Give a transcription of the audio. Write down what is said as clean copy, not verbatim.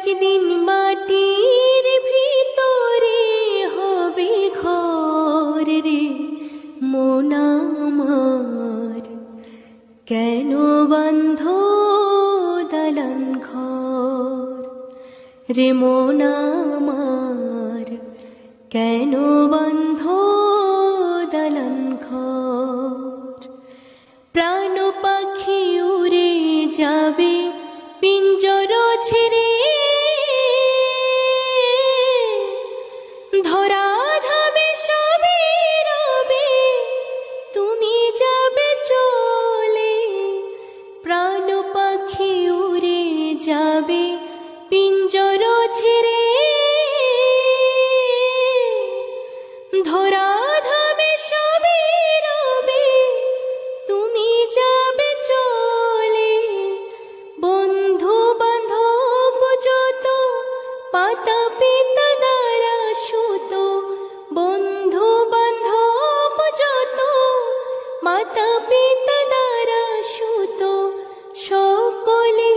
একদিন মাটির ভিতরে হবে ঘর রে মন আমার, কেন বন্ধ দালান ঘর রে মন আমার, কেন বন্ধ দালান ঘর। প্রাণ পাখি উড়ে যাবে পিঞ্জর ছেড়ে, ধরা ধাবে সবে রবে তুমি যাবে চলে। প্রাণ পাখি উড়ে যাবে পিঞ্জর ছেড়ে, ধরা ধাবে সবে রবে তুমি যাবে চলে। বন্ধু বান্ধব যত পাতা পিতা দ্বারা সুত, বন্ধু বান্ধব যত মাতা পিতা